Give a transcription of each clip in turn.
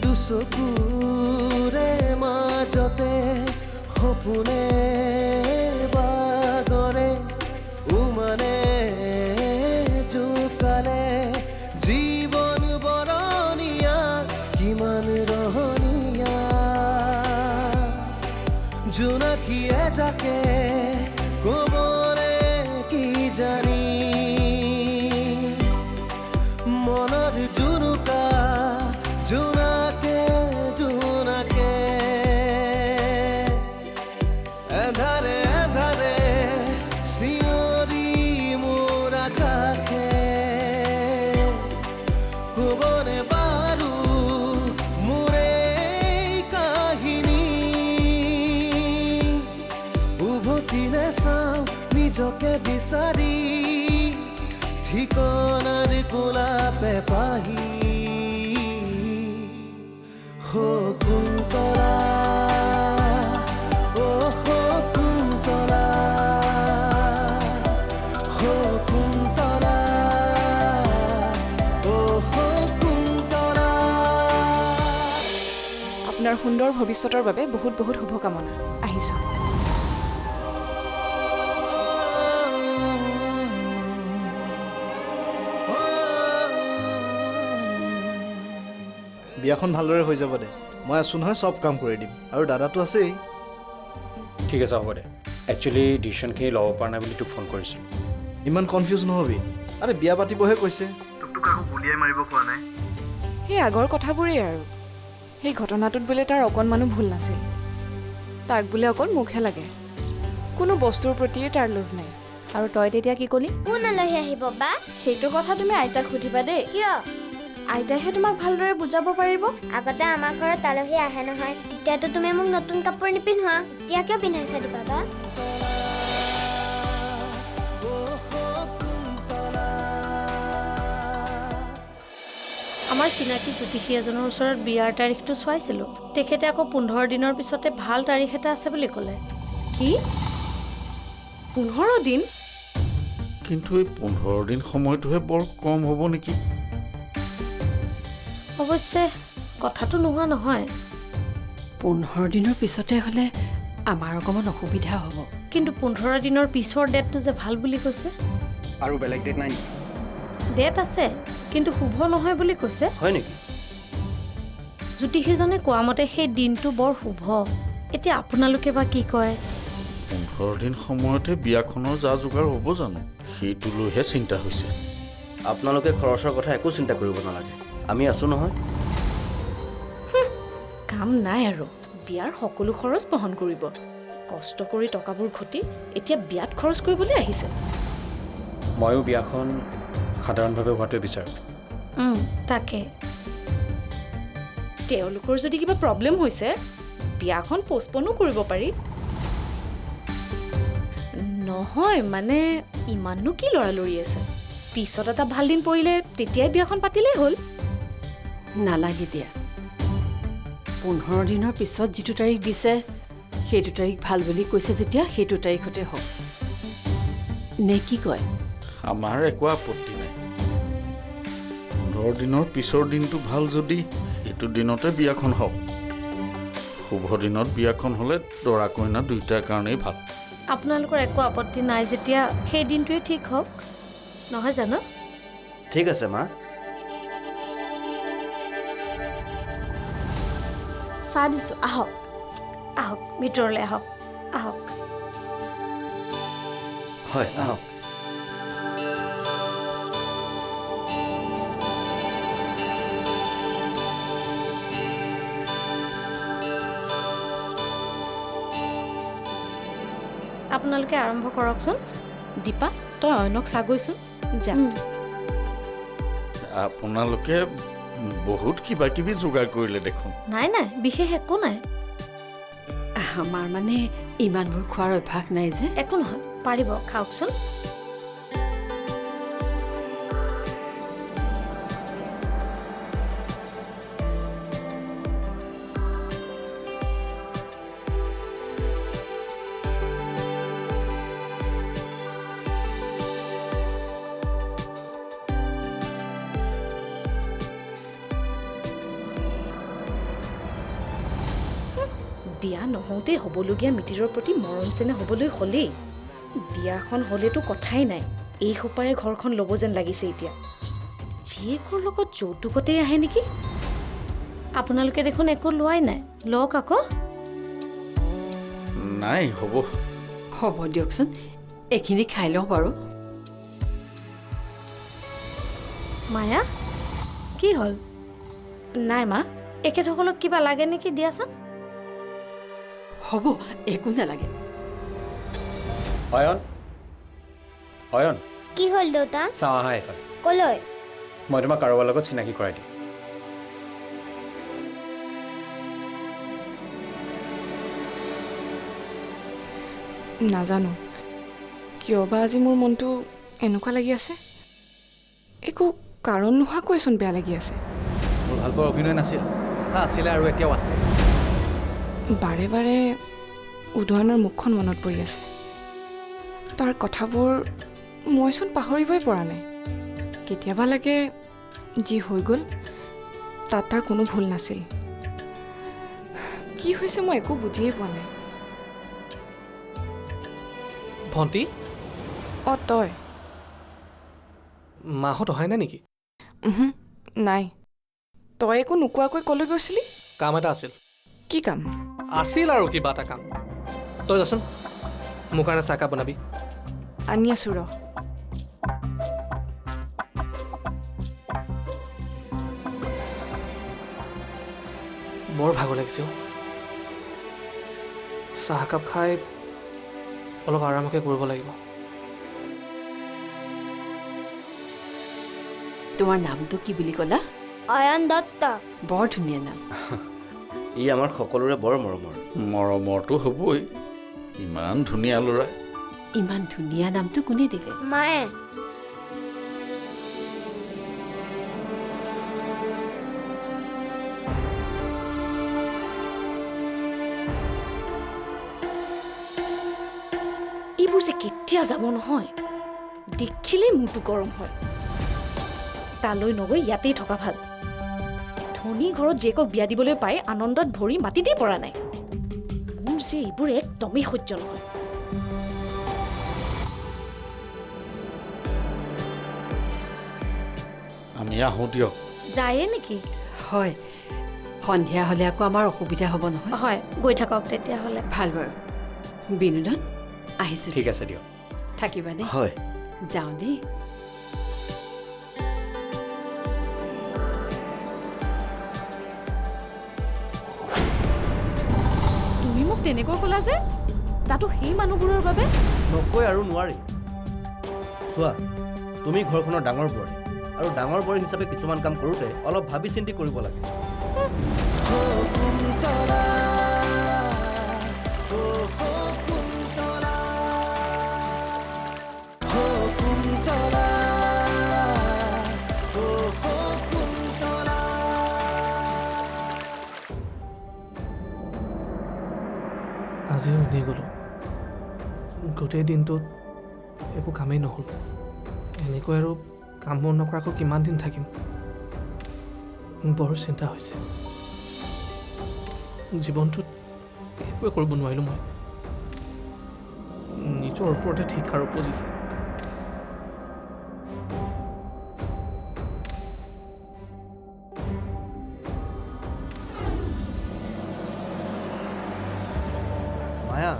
দুচকুৰে মাজতে সপোনে বাগৰে উমানে জোকালে জীৱন বৰণীয়া কিমান ৰহণীয়া জোনাকীয়ে যাকে কবৰে কি জানি মনৰ জুনুকা জোনাকে জোনাকে এধাৰে এধাৰে চিঞৰি মোৰ আকাশে কবনে বাৰু মোৰে কাহিনী উভতি নাচাওঁ নিজকে বিচাৰি ঠিকনাৰ গোলাপে পাহি শকুন্তলা অ শকুন্তলা শকুন্তলা অ শকুন্তলা আপোনাৰ সুন্দৰ ভৱিষ্যতৰ বাবে বহুত বহুত শুভকামনা আহিছোঁ বিয়াখন ভালদৰে হৈ যাব দে মই আছোঁ নহয় চব কাম কৰি দিম আৰু দাদাটো আছেই ঠিক আছে হ'ব দে একচুৱেলি ডিচিশ্যনখিনি ল'ব পৰা নাই বুলি তোক ফোন কৰিছিলোঁ ইমান কনফিউজ নহ'বি আৰে বিয়া পাতিবহে কৈছে তোকতো কাকো গুলিয়াই মাৰিব কোৱা নাই সেই আগৰ কথাবোৰেই আৰু সেই ঘটনাটোত বোলে তাৰ অকণমানো ভুল নাছিল তাক বোলে অকল মুখহে লাগে কোনো বস্তুৰ প্ৰতিয়ে তাৰ লোভ নাই আৰু তই তেতিয়া কি ক'লি কোন আলহী আহিব বা সেইটো কথা তুমি আইতাক সুধিবা দেই কিয় আইতাইহে তোমাক ভালদৰে বুজাব পাৰিব আগতে আমাৰ ঘৰত আলহী আহে নহয় তেতিয়াতো তুমি মোক নতুন কাপোৰ নিপিন্ধোৱা এতিয়া কিয় পিন্ধাইছা দিবা বা আমাৰ চিনাকি জ্যোতিষী এজনৰ ওচৰত বিয়াৰ তাৰিখটো চোৱাইছিলোঁ তেখেতে আকৌ 15 দিনৰ পিছতে ভাল তাৰিখ এটা আছে বুলি ক'লে কি 15 দিন কিন্তু এই 15 দিন সময়টোহে বৰ কম হ'ব নেকি অৱশ্যে কথাটো নোহোৱা নহয় 15 দিনৰ পিছতে হ'লে আমাৰ অকণমান অসুবিধা হ'ব কিন্তু 15 দিনৰ পিছৰ ডেটটো যে ভাল বুলি কৈছে আৰু বেলেগ ডেট নাই নেকি ডেট আছে কিন্তু শুভ নহয় বুলি কৈছে হয় নেকি জ্যোতিষীজনে কোৱা মতে সেই দিনটো বৰ শুভ এতিয়া আপোনালোকে বা কি কয় 15 দিন সময়তে বিয়াখনৰ যা যোগাৰ হ'ব জানো সেইটো লৈহে চিন্তা হৈছে আপোনালোকে খৰচৰ কথা একো চিন্তা কৰিব নালাগে আমি আছোঁ নহয় কাম নাই আৰু বিয়াৰ সকলো খৰচ বহন কৰিব কষ্ট কৰি টকাবোৰ ঘটি এতিয়া বিয়াত খৰচ কৰিবলৈ আহিছে ময়ো বিয়াখন সাধাৰণভাৱে হোৱাটোৱে বিচাৰোঁ তাকে তেওঁলোকৰ যদি কিবা প্ৰব্লেম হৈছে বিয়াখন পষ্টপনো কৰিব পাৰি নহয় মানে ইমাননো কি লৰালৰি আছে পিছত এটা ভাল দিন পৰিলে তেতিয়াই বিয়াখন পাতিলেই হ'ল নালাগে দিয়া 15 দিনৰ পিছত যিটো তাৰিখ দিছে সেইটো তাৰিখ ভাল বুলি কৈছে যেতিয়া সেইটো তাৰিখতে হওক নে কি কয় আমাৰ একো আপত্তি নাই 15 দিনৰ পিছৰ দিনটো ভাল যদি সেইটো দিনতে বিয়াখন হওক শুভ দিনত বিয়াখন হ'লে দৰা কইনা দুয়োটাৰ কাৰণেই ভাল আপোনালোকৰ একো আপত্তি নাই যেতিয়া সেই দিনটোৱে ঠিক হওক নহয় জানো ঠিক আছে মা চাহ দিছোঁ আহক আহক ভিতৰলৈ আহক আহক হয় আহক আপোনালোকে আৰম্ভ কৰকচোন দীপা তই অইনক চাহ গৈছোন যা আপোনালোকে বহুত কিবা কিবি যোগাৰ কৰিলে দেখোন নাই নাই বিশেষ একো নাই আমাৰ মানে ইমানবোৰ খোৱাৰ অভ্যাস নাই যে একো নহয় পাৰিব খাওকচোন বিয়া নহওঁতেই হ'বলগীয়া মিতিৰৰ প্ৰতি মৰম চেনেহ হ'বলৈ হ'লেই বিয়াখন হ'লেতো কথাই নাই এই সোপায়ে ঘৰখন ল'ব যেন লাগিছে এতিয়া জীয়েকৰ লগত যৌতুকতেই আহে নেকি আপোনালোকে দেখোন একো লোৱাই নাই লওক আকৌ নাই হ'ব হ'ব দিয়কচোন এইখিনি খাই লওঁ বাৰু মায়া কি হ'ল নাই মা এখেতসকলক কিবা লাগে নেকি দিয়াচোন হ'ব একো নালাগে অয়ন অয়ন কি হ'ল দেউতা চাওঁ আহা এইফালে কলৈ মই তোমাক কাৰোবাৰ লগত চিনাকি কৰাই দিম নাজানো কিয় বা আজি মোৰ মনটো এনেকুৱা লাগি আছে একো কাৰণ নোহোৱাকৈচোন বেয়া লাগি আছে মোৰ ভাল পোৱা অভিনয় নাছিল চা আছিলে আৰু এতিয়াও আছে বাৰে বাৰে উদয়নৰ মুখখন মনত পৰি আছে তাৰ কথাবোৰ মইচোন পাহৰিবই পৰা নাই কেতিয়াবা লাগে যি হৈ গ'ল তাত তাৰ কোনো ভুল নাছিল কি হৈছে মই একো বুজিয়ে পোৱা নাই ভণ্টি অঁ তই মাহঁত অহাই নাই নেকি নাই তই একো নোকোৱাকৈ ক'লৈ গৈছিলি কাম এটা আছিল কি কাম আছিল আৰু কিবা এটা কাম তই যাচোন মোৰ কাৰণে চাহকাপ বনাবি আনি আছোঁ ৰ বৰ ভাগৰ লাগিছে চাহকাপ খাই অলপ আৰামকে কৰিব লাগিব তোমাৰ নামটো কি বুলি ক'লা অয়ন দত্ত বৰ ধুনীয়া নাম ই আমাৰ সকলোৰে বৰ মৰমৰ মৰমৰটো হ'বই ইমান ধুনীয়া ল'ৰা ইমান ধুনীয়া নামটো কোনে দিলে মায়ে এইবোৰ যে কেতিয়া যাব নহয় দেখিলেই মূৰটো গৰম হয় তালৈ নগৈ ইয়াতেই থকা ভাল ধনী ঘৰত জীয়েকক বিয়া দিবলৈ পাই আনন্দত ভৰি মাটিতেই পৰা নাই মোৰ যে এইবোৰ একদমেই সহ্য নহয় আমি আহোঁ দিয়ক যায়ে নেকি হয় সন্ধিয়া হ'লে আকৌ আমাৰ অসুবিধা হ'ব নহয় হয় গৈ থাকক তেতিয়াহ'লে ভাল বাৰু বিনোদন আহিছোঁ ঠিক আছে দিয়ক থাকিবা দেই হয় যাওঁ দেই তুমি মোক তেনেকৈ ক'লা যে তাতো সেই মানুহবোৰৰ বাবে নকৈ আৰু নোৱাৰি চোৱা তুমি ঘৰখনৰ ডাঙৰ বোৱাৰী আৰু ডাঙৰ বোৱাৰী হিচাপে কিছুমান কাম কৰোঁতে অলপ ভাবি চিন্তি কৰিব লাগে আজিও এনেই গ'লোঁ গোটেই দিনটোত একো কামেই নহ'ল এনেকৈ আৰু কাম বন নকৰাকৈ কিমান দিন থাকিম বৰ চিন্তা হৈছে জীৱনটোত একোৱে কৰিব নোৱাৰিলোঁ মই নিজৰ ওপৰতে ঠিকাৰ উপজিছে মায়া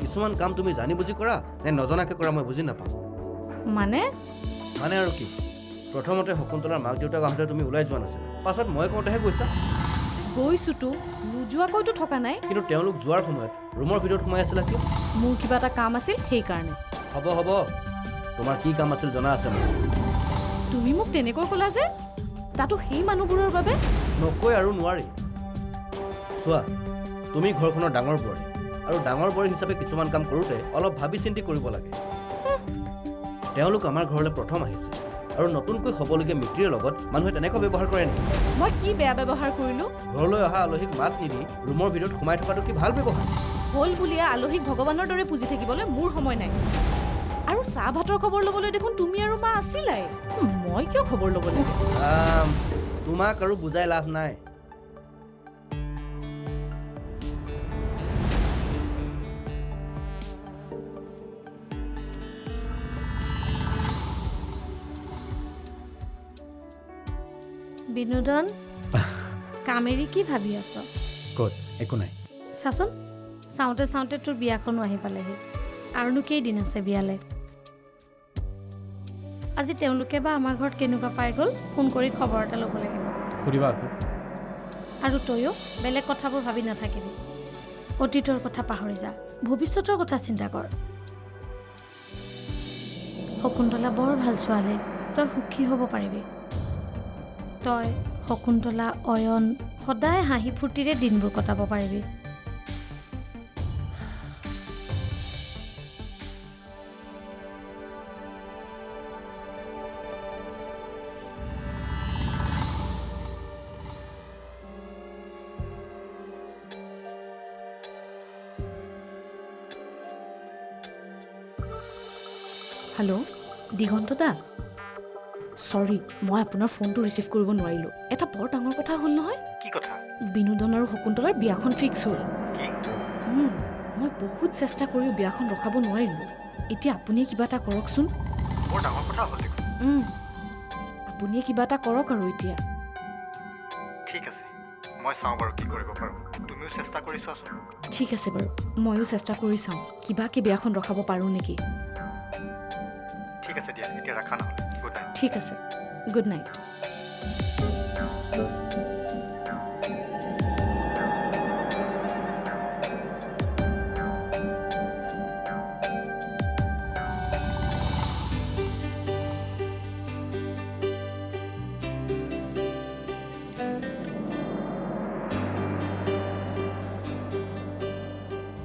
কিছুমান কাম তুমি জানি বুজি কৰা নে নজনাকৈ কৰা মই বুজি নাপাওঁ মানে আৰু কি প্ৰথমতে শকুন্তলাৰ মাক দেউতাক আহোঁতে তুমি ওলাই যোৱা নাছিল পাছত মই কওঁতেহে গৈছা গৈছোতো নোযোৱাকৈতো থকা নাই কিন্তু তেওঁলোক যোৱাৰ সময়ত ৰুমৰ ভিতৰত সোমাই আছিলা কিয় মোৰ কিবা এটা কাম আছিল সেইকাৰণে হ'ব তোমাৰ কি কাম আছিল জনা আছে মোৰ তুমি মোক তেনেকৈ ক'লা যে তাতো সেই মানুহবোৰৰ বাবে নকৈ আৰু নোৱাৰি চোৱা তুমি ঘৰখনৰ ডাঙৰ বোৱাৰী আৰু ডাঙৰ বোৱাৰী হিচাপে কিছুমান কাম কৰোঁতে অলপ ভাবি চিন্তি কৰিব লাগে তেওঁলোক আমাৰ ঘৰলৈ প্ৰথম আহিছে আৰু নতুনকৈ হ'বলগীয়া মিতিৰৰ লগত মানুহে তেনেকৈ ব্যৱহাৰ কৰে নেকি মই কি বেয়া ব্যৱহাৰ কৰিলোঁ ঘৰলৈ অহা আলহীক মাত নিদি ৰুমৰ ভিতৰত সোমাই থকাটো কি ভাল ব্যৱহাৰ হ'ল বুলিয়ে আলহীক ভগৱানৰ দৰে পুজি থাকিবলৈ মোৰ সময় নাই আৰু চাহ ভাতৰ খবৰ ল'বলৈ দেখোন তুমি আৰু মা আছিলাই মই কিয় খবৰ ল'ব লাগে তোমাক আৰু বুজাই লাভ নাই বিনোদন কামেৰি কি ভাবি আছ ক'ত একো নাই চাচোন চাওঁতে চাওঁতে তোৰ বিয়াখনো আহি পালেহি আৰুনো কেইদিন আছে বিয়ালে আজি তেওঁলোকে বা আমাৰ ঘৰত কেনেকুৱা পাই গ'ল ফোন কৰি খবৰ এটা ল'ব লাগিব সুধিবা আকৌ আৰু তয়ো বেলেগ কথাবোৰ ভাবি নাথাকিবি অতীতৰ কথা পাহৰি যা ভৱিষ্যতৰ কথা চিন্তা কৰ শকুন্তলা বৰ ভাল ছোৱালী তই সুখী হ'ব পাৰিবি তই শকুন্তলা অয়ন সদায় হাঁহি ফূৰ্তিৰে দিনবোৰ কটাব পাৰিবি হেল্ল' দিগন্ত দা চৰি মই আপোনাৰ ফোনটো ৰিচিভ কৰিব নোৱাৰিলোঁ এটা বৰ ডাঙৰ কথা হ'ল নহয় কি কথা বিনোদন আৰু শকুন্তলাৰ বিয়াখন ফিক্স হ'ল মই বহুত চেষ্টা কৰিও বিয়াখন ৰখাব নোৱাৰিলোঁ এতিয়া আপুনিয়ে কিবা এটা কৰকচোন বৰ ডাঙৰ কথা হ'ল আপুনিয়ে কিবা এটা কৰক আৰু এতিয়া ঠিক আছে মই চাওঁ বাৰু কি কৰিব পাৰোঁ তুমিও চেষ্টা কৰি চোৱাচোন ঠিক আছে বাৰু ময়ো চেষ্টা কৰি চাওঁ কিবাকে বিয়াখন ৰখাব পাৰোঁ নেকি ঠিক আছে দিয়া এতিয়া ৰাখা নহ'লে গুড নাইট ঠিক আছে গুড নাইট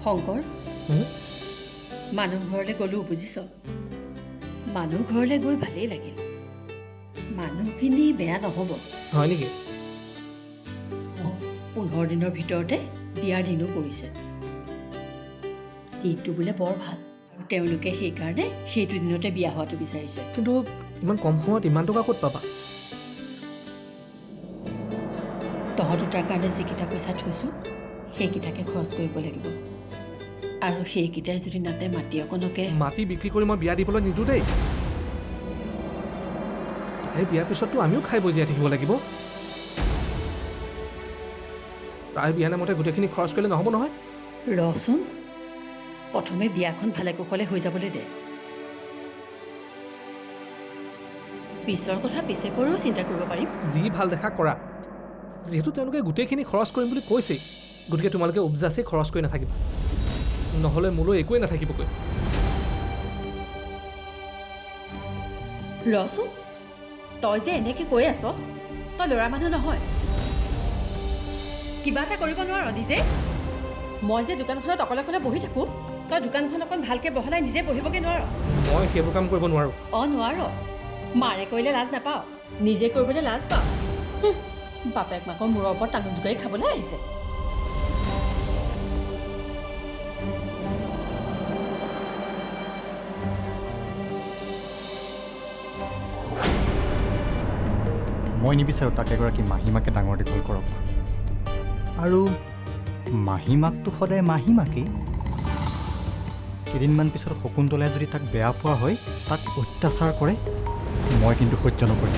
শংকৰ মানুহ ঘৰলৈ গ'লো বুজিছ মানুহ ঘৰলৈ গৈ ভালেই লাগিল মানুহখিনি বেয়া নহ'ব হয় নেকি 15 দিনৰ ভিতৰতে বিয়াৰ দিনো পৰিছে দিনটো বোলে বৰ ভাল তেওঁলোকে সেইকাৰণে সেইটো দিনতে বিয়া হোৱাটো বিচাৰিছে কিন্তু ইমান কম সময়ত ইমান টকা ক'ত পাবা তহঁত দুটাৰ কাৰণে যিকেইটা পইচা থৈছোঁ সেইকেইটাকে খৰচ কৰিব লাগিব আৰু সেইকেইটাই যদি নাতে মাটি অকণকে মাটি বিক্ৰী কৰি মই বিয়া দিবলৈ নিদিওঁ দেই তাইৰ বিয়াৰ পিছততো আমিও খাই বৈ জীয়াই থাকিব লাগিব তাইৰ বিয়া নামতে গোটেইখিনি খৰচ কৰিলে নহ'ব নহয় ৰচোন প্ৰথমে বিয়াখন ভালে কুশলে হৈ যাবলৈ দে পিছৰ কথা পিছে পৰেও চিন্তা কৰিব পাৰিম যি ভাল দেখা কৰা যিহেতু তেওঁলোকে গোটেইখিনি খৰচ কৰিম বুলি কৈছেই গতিকে তোমালোকে উপজাচি খৰচ কৰি নাথাকিবা নহ'লে মোলৈ একোৱেই নাথাকিবগৈ ৰচোন তই যে এনেকৈ কৈ আছ তই ল'ৰা মানুহ নহয় কিবা এটা কৰিব নোৱাৰ নিজে মই যে দোকানখনত অকলে অকলে বহি থাকোঁ তই দোকানখন অকণ ভালকৈ বহলাই নিজে বহিবগৈ নোৱাৰ মই সেইবোৰ কাম কৰিব নোৱাৰোঁ নোৱাৰ মাৰে কৰিলে লাজ নাপাওঁ নিজে কৰিবলৈ লাজ পাওঁ বাপেক মাকৰ মূৰৰ ওপৰত টাঙোন জোকাৰি খাবলৈ আহিছে মই নিবিচাৰোঁ তাক এগৰাকী মাহীমাকে ডাঙৰ দীঘল কৰক আৰু মাহীমাকটো সদায় মাহীমাকেই কেইদিনমান পিছত শকুন্তলাই যদি তাক বেয়া পোৱা হয় তাক অত্যাচাৰ কৰে মই কিন্তু সহ্য নকৰিম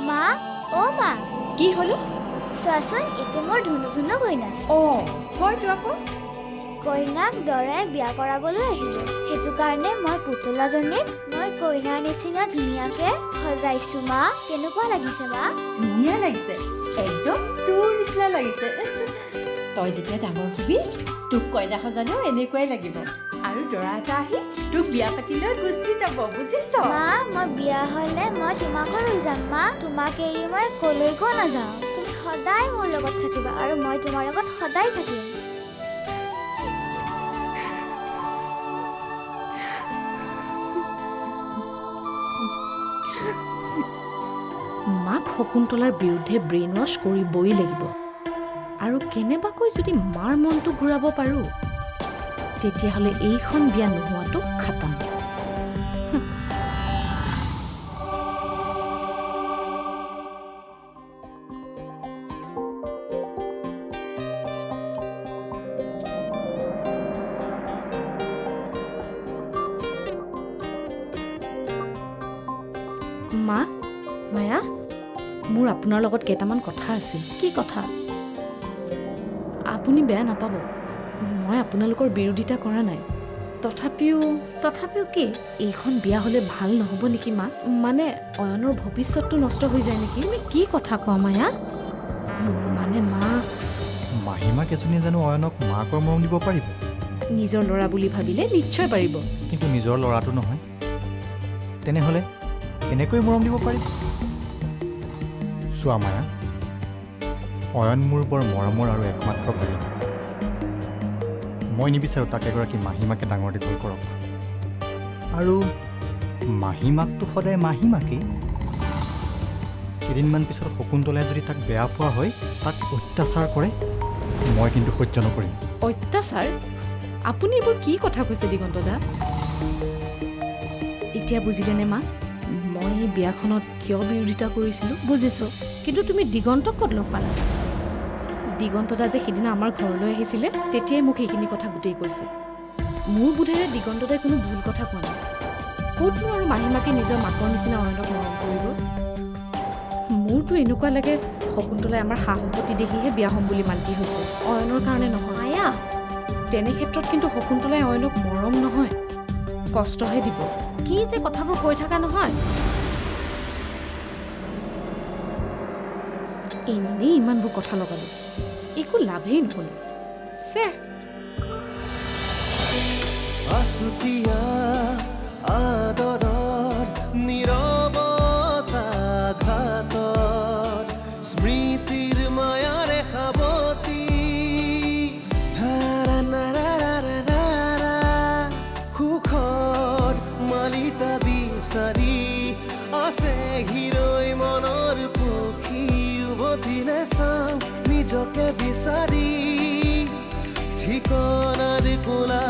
মা অ মা কি হ'ল চোৱাচোন এইটো মোৰ ধুনু ধুনু কইনা হয়তো আকৌ কইনাক দৰাই বিয়া কৰাবলৈ আহিলোঁ সেইটো কাৰণে মই পুতলাজনীক মই কইনাৰ নিচিনা ধুনীয়াকৈ সজাইছোঁ মা কেনেকুৱা লাগিছে মা ধুনীয়া লাগিছে একদম তোৰ নিচিনা লাগিছে তই যেতিয়া ডাঙৰ হবি তোক কইনা সজালেও এনেকুৱাই লাগিব আৰু দৰা এটা আহি তোক বিয়া পাতি লৈ গুচি যাব বুজিছ মা মই বিয়া হ'লে মই তোমাকো লৈ যাম মা তোমাক এৰি মই কলৈকো নাযাওঁ তুমি সদায় মোৰ লগত থাকিবা আৰু মই তোমাৰ লগত সদায় থাকিম শকুন্তলাৰ বিৰুদ্ধে ব্ৰেইন ৱাছ কৰিবই লাগিব আৰু কেনেবাকৈ যদি মাৰ মনটো ঘূৰাব পাৰোঁ তেতিয়াহ'লে এইখন বিয়া নোহোৱাটো খাটাম। মা, মায়া, মোৰ আপোনাৰ লগত কেইটামান কথা আছিল। কি কথা? আপুনি বেয়া নাপাব, মই আপোনালোকৰ বিৰোধিতা কৰা নাই। তথাপিও কি? এইখন বিয়া হ'লে ভাল নহ'ব নেকি মা? মানে অয়নৰ ভৱিষ্যতটো নষ্ট হৈ যায় নেকি? তুমি কি কথা কোৱা মায়া? মানে মা, মাহীমাক এজনীয়ে জানো অয়নক মাকৰ মৰম দিব পাৰিব? নিজৰ ল'ৰা বুলি ভাবিলে নিশ্চয় পাৰিব। কিন্তু নিজৰ ল'ৰাটো নহয়। তেনেহ'লে কেনেকৈ মৰম দিব পাৰিব? চোৱা মায়া, অয়ন মোৰ বৰ মৰমৰ আৰু একমাত্ৰ ভাগিন। মই নিবিচাৰোঁ তাক এগৰাকী মাহীমাকে ডাঙৰ দীঘল কৰক। আৰু মাহীমাকটো সদায় মাহীমাকেই। কেইদিনমান পিছত শকুন্তলাই যদি তাক বেয়া পোৱা হয়, তাক অত্যাচাৰ কৰে, মই কিন্তু সহ্য নকৰিম। অত্যাচাৰ? আপুনি এইবোৰ কি কথা কৈছে দিগন্ত দা? এতিয়া বুজিলেনে মা মই এই বিয়াখনত কিয় বিৰোধিতা কৰিছিলোঁ? বুজিছোঁ, কিন্তু তুমি দিগন্তক ক'ত লগ পালা? দিগন্ত দা যে সিদিনা আমাৰ ঘৰলৈ আহিছিলে তেতিয়াই মোক সেইখিনি কথা গোটেই কৈছে। মোৰ বোধেৰে দিগন্ত দাই কোনো ভুল কথা কোৱা নাই। ক'তনো আৰু মাহীমাকে নিজৰ মাকৰ নিচিনা অয়নক মৰম কৰিব? মোৰতো এনেকুৱা লাগে শকুন্তলাই আমাৰ সা সম্পত্তি দেখিহে বিয়া হ'ম বুলি মান্তি হৈছে, অয়নৰ কাৰণে নহয়। মায়া, তেনে ক্ষেত্ৰত কিন্তু শকুন্তলাই অয়নক মৰম নহয়, কষ্টহে দিব। কি যে কথাবোৰ কৈ থকা নহয়। এনেই ইমানবোৰ কথা লগালো, একো লাভেই নহ'ল। আছুতীয়া আদৰৰ নীৰৱতা ঘাতৰ স্মৃতিৰ মায়াৰে সাৱতি সুখৰ মালিতা বিচাৰি আছে হিৰৈ মনৰ পক্ষী উভতি নাচাওঁ নিজকে বিচাৰি ঠিকনাৰ কোলা